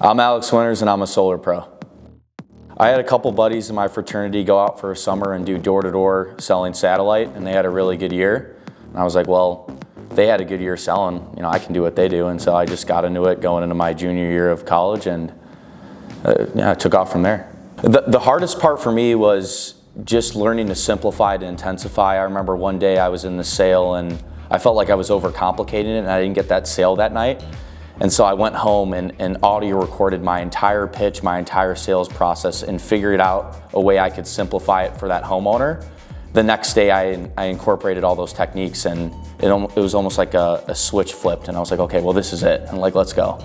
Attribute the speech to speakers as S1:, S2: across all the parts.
S1: I'm Alex Winters and I'm a solar pro. I had a couple buddies in my fraternity go out for a summer and do door-to-door selling satellite, and they had a really good year. And I was like, well, they had a good year selling, I can do what they do. And so I just got into it going into my junior year of college, and I took off from there. The hardest part for me was just learning to simplify to intensify. I remember one day I was in the sale and I felt like I was overcomplicating it and I didn't get that sale that night. And so I went home and audio recorded my entire pitch, my entire sales process, and figured out a way I could simplify it for that homeowner. The next day I incorporated all those techniques, and it was almost like a switch flipped, and I was like, okay, well, this is it, and let's go.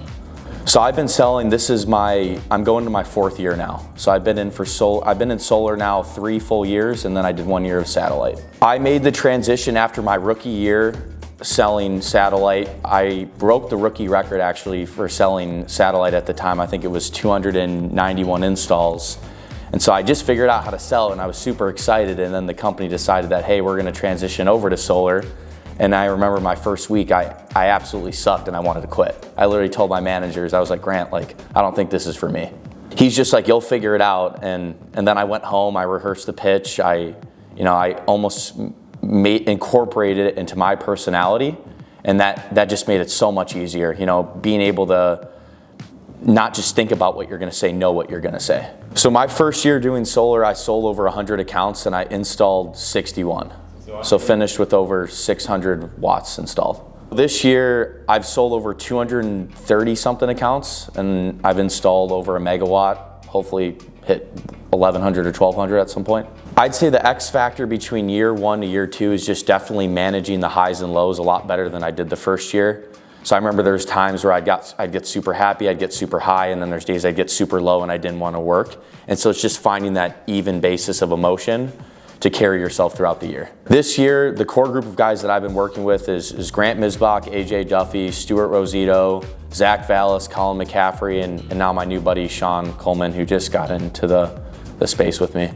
S1: So I've been selling, I'm going to my 4th year now. So I've been in solar now 3 full years, and then I did 1 year of satellite. I made the transition after my rookie year selling satellite. I broke the rookie record actually for selling satellite at the time. I think it was 291 installs. And so I just figured out how to sell it, and I was super excited, and then the company decided that, hey, we're gonna transition over to solar. And I remember my first week, I absolutely sucked and I wanted to quit. I literally told my managers, I was like, Grant, I don't think this is for me. He's just like, you'll figure it out. And then I went home, I rehearsed the pitch. I almost incorporated it into my personality, and that just made it so much easier. Being able to not just think about what you're gonna say, know what you're gonna say. So my first year doing solar, I sold over 100 accounts and I installed 61. So finished with over 600 watts installed. This year, I've sold over 230 something accounts, and I've installed over a megawatt, hopefully hit 1,100 or 1,200 at some point. I'd say the X factor between year 1 to year 2 is just definitely managing the highs and lows a lot better than I did the first year. So I remember there's times where I'd get super happy, I'd get super high, and then there's days I'd get super low and I didn't want to work. And so it's just finding that even basis of emotion to carry yourself throughout the year. This year, the core group of guys that I've been working with is Grant Misbach, AJ Duffy, Stuart Rosito, Zach Vallis, Colin McCaffrey, and now my new buddy Sean Coleman, who just got into the space with me.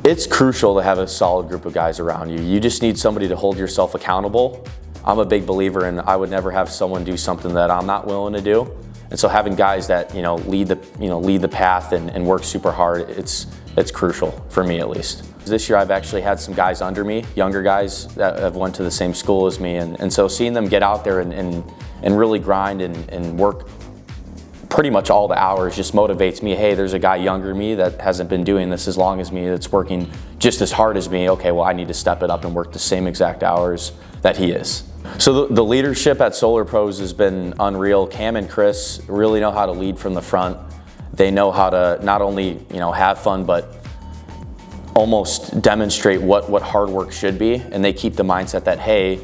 S1: It's crucial to have a solid group of guys around you. You just need somebody to hold yourself accountable. I'm a big believer in I would never have someone do something that I'm not willing to do. And so having guys that lead the path and work super hard, it's crucial for me at least. This year I've actually had some guys under me, younger guys that have went to the same school as me, and so seeing them get out there and really grind and work pretty much all the hours just motivates me. Hey, there's a guy younger than me that hasn't been doing this as long as me, that's working just as hard as me. Okay, well, I need to step it up and work the same exact hours that he is. So the leadership at Solar Pros has been unreal. Cam and Chris really know how to lead from the front. They know how to not only have fun, but almost demonstrate what hard work should be, and they keep the mindset that, hey,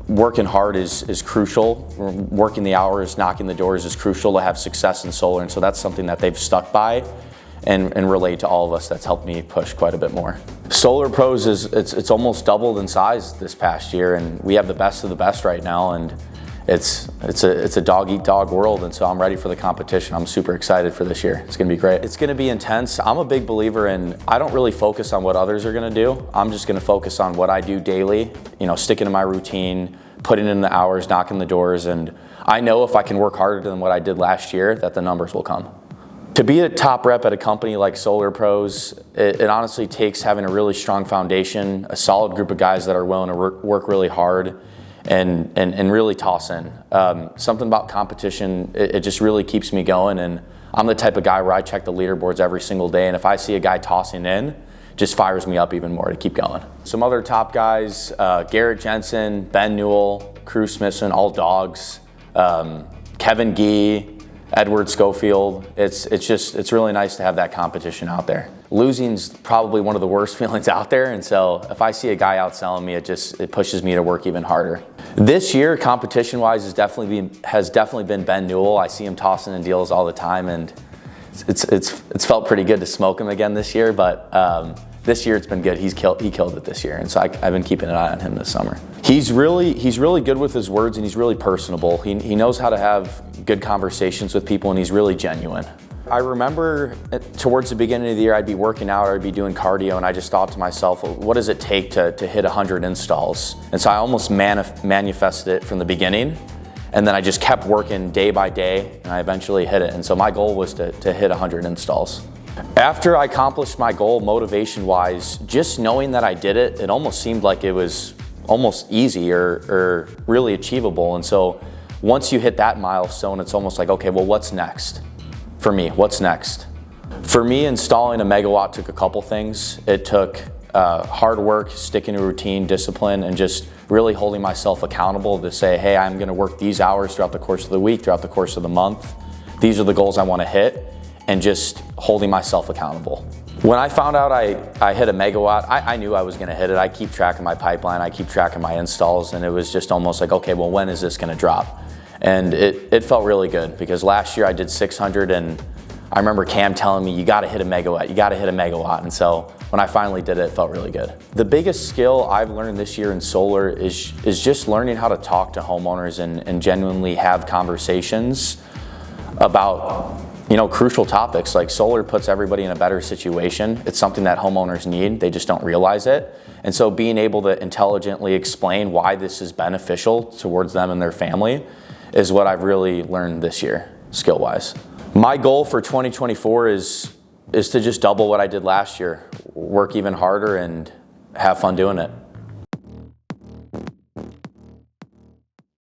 S1: working hard is crucial. Working the hours, knocking the doors is crucial to have success in solar, and so that's something that they've stuck by and relate to all of us. That's helped me push quite a bit more. Solar Pros it's almost doubled in size this past year, and we have the best of the best right now, and it's a dog eat dog world, and so I'm ready for the competition. I'm super excited for this year. It's gonna be great. It's gonna be intense. I'm a big believer in, I don't really focus on what others are gonna do. I'm just gonna focus on what I do daily, sticking to my routine, putting in the hours, knocking the doors, and I know if I can work harder than what I did last year, that the numbers will come. To be a top rep at a company like Solar Pros, it honestly takes having a really strong foundation, a solid group of guys that are willing to work really hard, and really toss in. Something about competition, it just really keeps me going, and I'm the type of guy where I check the leaderboards every single day, and if I see a guy tossing in, just fires me up even more to keep going. Some other top guys, Garrett Jensen, Ben Newell, Crew Smithson, all dogs, Kevin Gee, Edward Schofield. It's really nice to have that competition out there. Losing's probably one of the worst feelings out there, and so if I see a guy outselling me, it pushes me to work even harder. This year, competition-wise, has definitely been Ben Newell. I see him tossing in deals all the time, and it's felt pretty good to smoke him again this year. But this year it's been good. He killed it this year, and so I've been keeping an eye on him this summer. He's really good with his words, and he's really personable. He knows how to have good conversations with people, and he's really genuine. I remember towards the beginning of the year, I'd be working out, or I'd be doing cardio, and I just thought to myself, what does it take to hit 100 installs? And so I almost manifested it from the beginning. And then I just kept working day by day, and I eventually hit it. And so my goal was to hit 100 installs. After I accomplished my goal, motivation-wise, just knowing that I did it, it almost seemed like it was almost easy or really achievable. And so once you hit that milestone, it's almost like, okay, well, what's next? For me, what's next? For me, installing a megawatt took a couple things. It took hard work, sticking to routine, discipline, and just really holding myself accountable to say, hey, I'm gonna work these hours throughout the course of the week, throughout the course of the month. These are the goals I wanna hit, and just holding myself accountable. When I found out I hit a megawatt, I knew I was gonna hit it. I keep track of my pipeline, I keep track of my installs, and it was just almost like, okay, well, when is this gonna drop? And it felt really good, because last year I did 600, and I remember Cam telling me, you gotta hit a megawatt, you gotta hit a megawatt. And so when I finally did it, it felt really good. The biggest skill I've learned this year in solar is just learning how to talk to homeowners and genuinely have conversations about crucial topics. Like solar puts everybody in a better situation. It's something that homeowners need, they just don't realize it. And so being able to intelligently explain why this is beneficial towards them and their family is what I've really learned this year, skill-wise. My goal for 2024 is to just double what I did last year, work even harder and have fun doing it.